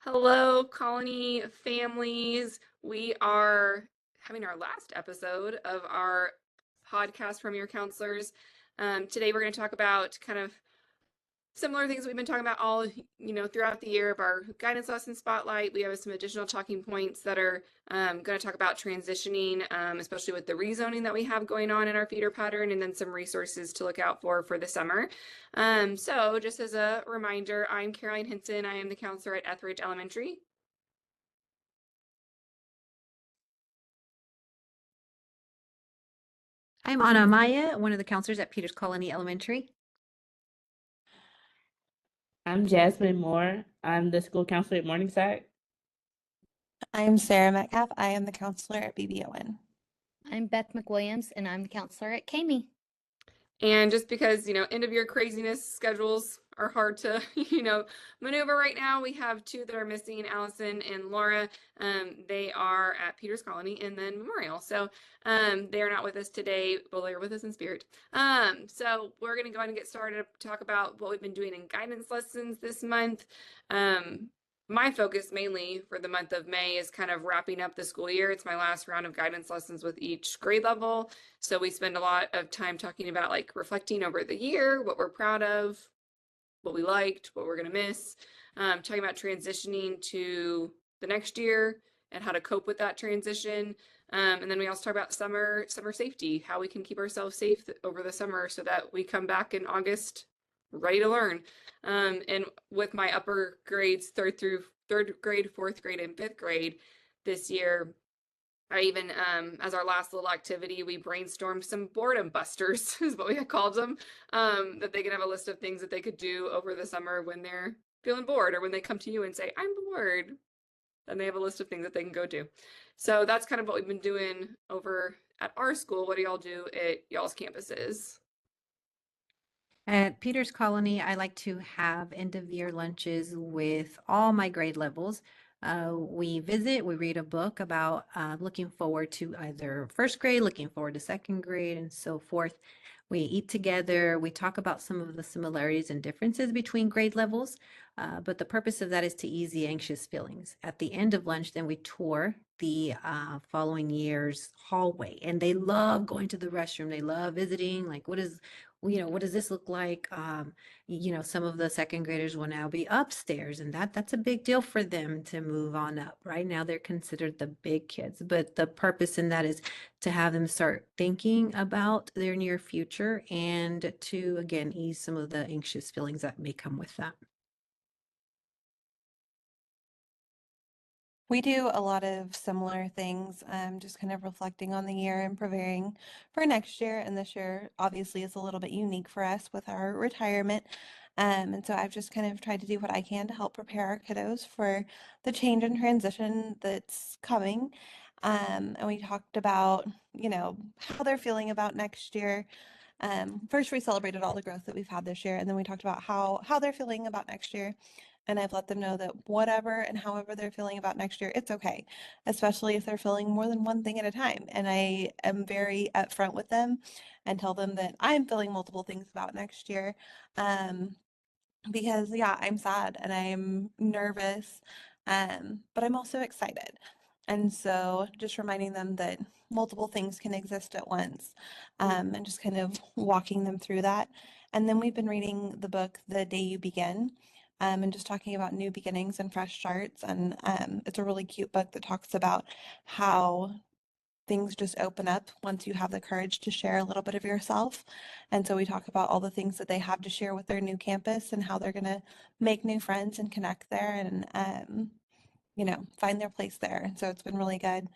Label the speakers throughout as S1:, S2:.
S1: Hello, Colony families. We are having our last episode of our podcast from your counselors. Today, we're going to talk about kind of similar things we've been talking about all throughout the year of our guidance lesson spotlight. We have some additional talking points that are going to talk about transitioning, especially with the rezoning that we have going on in our feeder pattern, and then some resources to look out for the summer. So just as a reminder, I'm Caroline Hinson. I am the counselor at Etheridge Elementary.
S2: I'm Anna Maya, one of the counselors at Peters Colony Elementary.
S3: I'm Jasmine Moore. I'm the school counselor at Morningside.
S4: I'm Sarah Metcalf. I am the counselor at BBON.
S5: I'm Beth McWilliams, and I'm the counselor at Kami.
S1: And just because, end of year craziness schedules are hard to, maneuver right now, we have two that are missing, Allison and Laura. They are at Peters Colony and then Memorial. So they are not with us today, but they are with us in spirit. So we're going to go ahead and get started to talk about what we've been doing in guidance lessons this month. My focus mainly for the month of May is kind of wrapping up the school year. It's my last round of guidance lessons with each grade level. So we spend a lot of time talking about like reflecting over the year, what we're proud of, what we liked, what we're going to miss, talking about transitioning to the next year and how to cope with that transition. And then we also talk about summer safety, how we can keep ourselves safe over the summer so that we come back in August ready to learn. And with my upper grades, third grade, fourth grade, and fifth grade this year, I even, as our last little activity, we brainstormed some boredom busters, is what we had called them, that they could have a list of things that they could do over the summer when they're feeling bored or when they come to you and say, I'm bored. Then they have a list of things that they can go do. So that's kind of what we've been doing over at our school. What do y'all do at y'all's campuses?
S2: At Peters Colony, I like to have end of year lunches with all my grade levels. We visit, we read a book about looking forward to either first grade, looking forward to second grade, and so forth. We eat together, we talk about some of the similarities and differences between grade levels, but the purpose of that is to ease the anxious feelings. At the end of lunch, then we tour the following year's hallway, and they love going to the restroom. They love visiting, like what does this look like? Some of the second graders will now be upstairs, and that's a big deal for them to move on up. Right now, they're considered the big kids, but the purpose in that is to have them start thinking about their near future and to, again, ease some of the anxious feelings that may come with that.
S4: We do a lot of similar things, just kind of reflecting on the year and preparing for next year. And this year, obviously, is a little bit unique for us with our retirement. And so I've just kind of tried to do what I can to help prepare our kiddos for the change and transition that's coming. And we talked about, how they're feeling about next year. First, we celebrated all the growth that we've had this year, and then we talked about how they're feeling about next year. And I've let them know that whatever and however they're feeling about next year, it's okay, especially if they're feeling more than one thing at a time. And I am very upfront with them and tell them that I'm feeling multiple things about next year. Um, because yeah, I'm sad and I'm nervous, but I'm also excited. And so just reminding them that multiple things can exist at once, and just kind of walking them through that. And then we've been reading the book The Day You Begin, and just talking about new beginnings and fresh starts. And it's a really cute book that talks about how things just open up once you have the courage to share a little bit of yourself. And so we talk about all the things that they have to share with their new campus and how they're going to make new friends and connect there and, find their place there. And so it's been really good.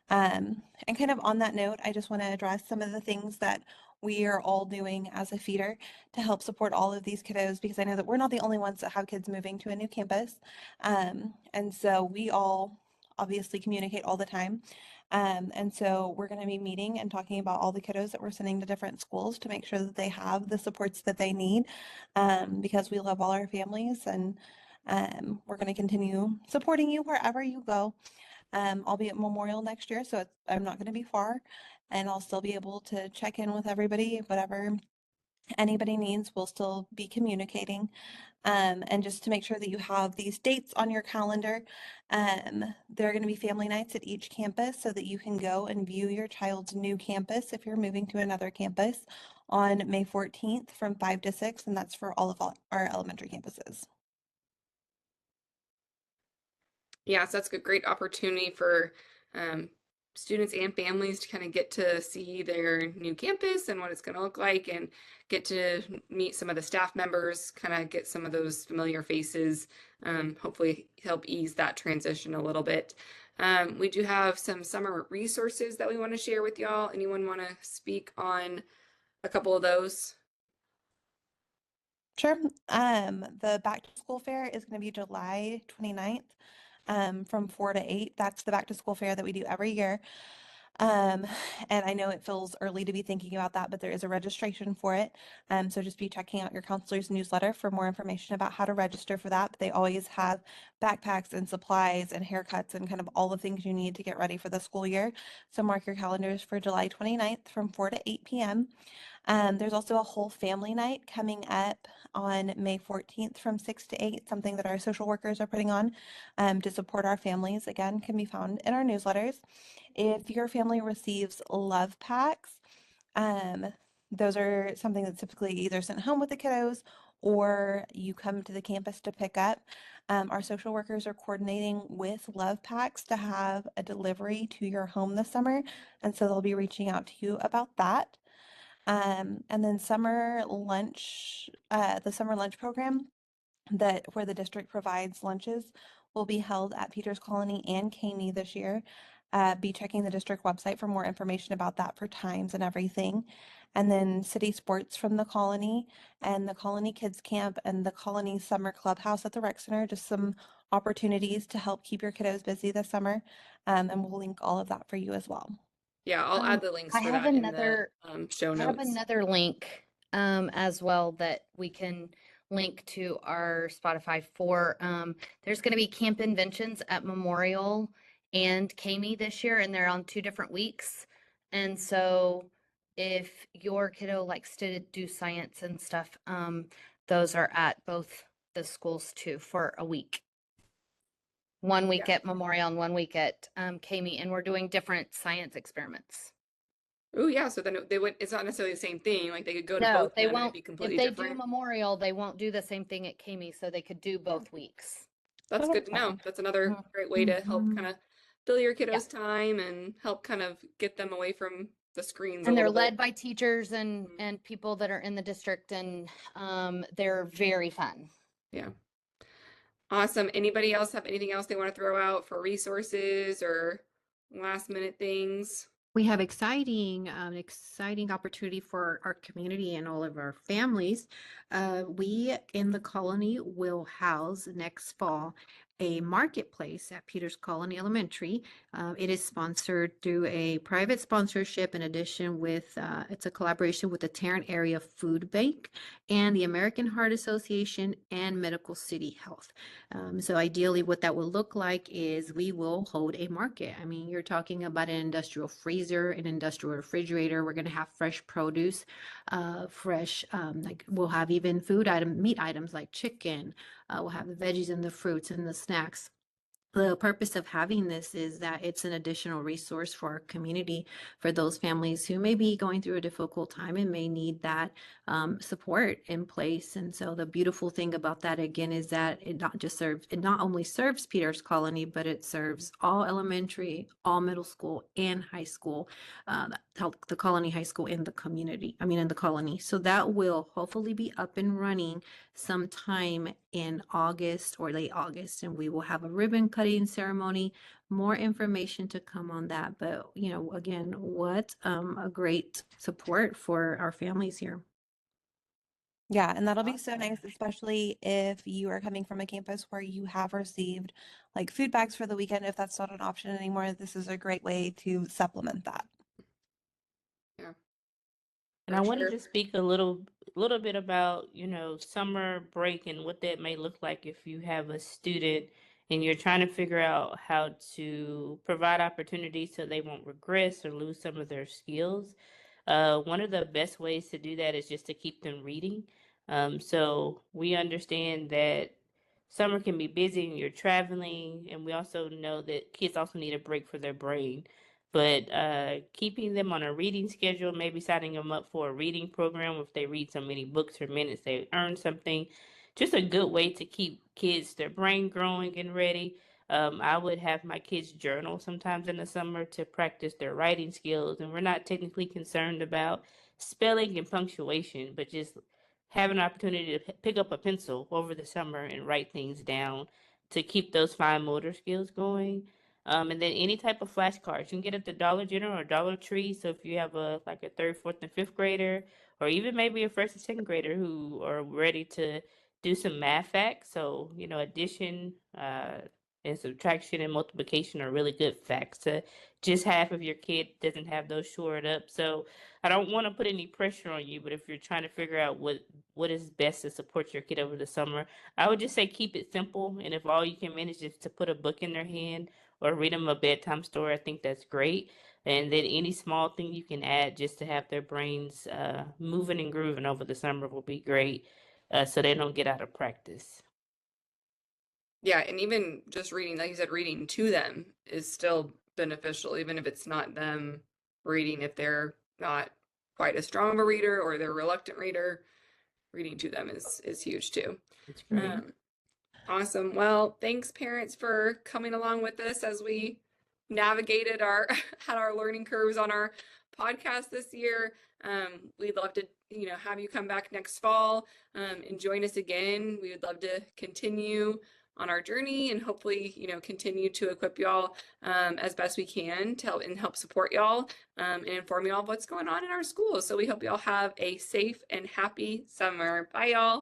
S4: And kind of on that note, I just want to address some of the things that we are all doing as a feeder to help support all of these kiddos, because I know that we're not the only ones that have kids moving to a new campus. And so we all obviously communicate all the time. And so we're going to be meeting and talking about all the kiddos that we're sending to different schools to make sure that they have the supports that they need, because we love all our families, and we're going to continue supporting you wherever you go. I'll be at Memorial next year, so I'm not going to be far, and I'll still be able to check in with everybody. Whatever anybody needs, we'll still be communicating. And just to make sure that you have these dates on your calendar, there are going to be family nights at each campus so that you can go and view your child's new campus if you're moving to another campus on May 14th from 5 to 6, and that's for all of our elementary campuses.
S1: Yeah, so that's a great opportunity for students and families to kind of get to see their new campus and what it's going to look like, and get to meet some of the staff members, kind of get some of those familiar faces, hopefully help ease that transition a little bit. We do have some summer resources that we want to share with y'all. Anyone want to speak on a couple of those?
S4: Sure. The back to school fair is going to be July 29th, from 4 to 8. That's the back to school fair that we do every year. Um, and I know it feels early to be thinking about that, but there is a registration for it. So just be checking out your counselor's newsletter for more information about how to register for that. But they always have backpacks and supplies and haircuts and kind of all the things you need to get ready for the school year. So mark your calendars for July 29th from 4 to 8 p.m. There's also a whole family night coming up on May 14th from 6 to 8, something that our social workers are putting on to support our families. Again, can be found in our newsletters. If your family receives love packs, those are something that's typically either sent home with the kiddos or you come to the campus to pick up. Our social workers are coordinating with Love Packs to have a delivery to your home this summer, and so they'll be reaching out to you about that. And then the summer lunch program where the district provides lunches will be held at Peters Colony and Caney this year. Be checking the district website for more information about that for times and everything. And then city sports from the Colony and the Colony Kids Camp and the Colony Summer Clubhouse at the Rec Center, just some opportunities to help keep your kiddos busy this summer. And we'll link all of that for you as well.
S1: Yeah, I'll add the links
S5: I
S1: for
S5: have
S1: that in the
S5: another
S1: show
S5: I have
S1: notes.
S5: another link as well that we can link to our Spotify for. There's going to be camp inventions at Memorial and Caney this year, and they're on 2 different weeks. And so if your kiddo likes to do science and stuff, those are at both the schools too for a week. 1 week
S1: Yeah.
S5: at Memorial and 1 week at Caney, and we're doing different science experiments.
S1: Oh yeah, so then they would, it's not necessarily the same thing. Like they could go to
S5: No,
S1: both of
S5: they
S1: them and it'd
S5: won't.
S1: be
S5: If
S1: completely
S5: they do
S1: different.
S5: Memorial, they won't do the same thing at Caney, so they could do both weeks.
S1: That's
S3: Oh,
S1: good to know.
S3: fun.
S1: That's another
S5: Mhm.
S1: great way to help
S2: Mhm.
S1: kind of fill your kiddos' time and help kind of get them away from the screens a
S5: And they're
S1: little bit.
S5: led by teachers and
S1: Mhm.
S5: and people that are in the district, and they're very fun.
S1: Yeah. Awesome. Anybody else have anything else they want to throw out for resources or last minute things?
S2: We have exciting opportunity for our community and all of our families. We in the colony will house next fall a marketplace at Peters Colony Elementary. It is sponsored through a private sponsorship in addition with, it's a collaboration with the Tarrant Area Food Bank and the American Heart Association and Medical City Health. So ideally what that will look like is we will hold a market. I mean, you're talking about an industrial freezer, an industrial refrigerator. We're going to have fresh produce, like we'll have even meat items like chicken. We'll have the veggies and the fruits and the snacks. The purpose of having this is that it's an additional resource for our community, for those families who may be going through a difficult time and may need that support in place. And so the beautiful thing about that again is that it not only serves Peters Colony, but it serves all elementary, all middle school and high school, the Colony High School in the community, in the colony. So that will hopefully be up and running sometime in August or late August, and we will have a ribbon cutting ceremony. More information to come on that, but again, what a great support for our families here.
S4: Yeah, and that'll be so nice, especially if you are coming from a campus where you have received like food bags for the weekend. If that's not an option anymore, this is a great way to supplement that.
S1: Yeah.
S3: And I wanted to speak a little bit about, summer break and what that may look like if you have a student and you're trying to figure out how to provide opportunities so they won't regress or lose some of their skills. One of the best ways to do that is just to keep them reading. So we understand that summer can be busy and you're traveling, and we also know that kids also need a break for their brain. But keeping them on a reading schedule, maybe signing them up for a reading program. If they read so many books or minutes, they earn something. Just a good way to keep kids, their brain growing and ready. I would have my kids journal sometimes in the summer to practice their writing skills. And we're not technically concerned about spelling and punctuation, but just have an opportunity to pick up a pencil over the summer and write things down to keep those fine motor skills going. And then any type of flashcards you can get at the Dollar General or Dollar Tree. So if you have a like a third, fourth, and fifth grader, or even maybe a first and second grader who are ready to do some math facts, so addition, and subtraction and multiplication are really good facts to just have if your kid doesn't have those shored up. So I don't want to put any pressure on you, but if you're trying to figure out what is best to support your kid over the summer, I would just say keep it simple. And if all you can manage is to put a book in their hand or read them a bedtime story, I think that's great. And then any small thing you can add just to have their brains moving and grooving over the summer will be great, so they don't get out of practice.
S1: Yeah, and even just reading, like you said, reading to them is still beneficial, even if it's not them reading, if they're not quite as strong of a reader or they're a reluctant reader, reading to them is huge too.
S3: It's great.
S1: Awesome. Well, thanks parents for coming along with us as we navigated our had our learning curves on our podcast this year. We'd love to, have you come back next fall and join us again. We would love to continue on our journey and hopefully, continue to equip y'all as best we can to help support y'all and inform y'all of what's going on in our schools. So we hope y'all have a safe and happy summer. Bye, y'all.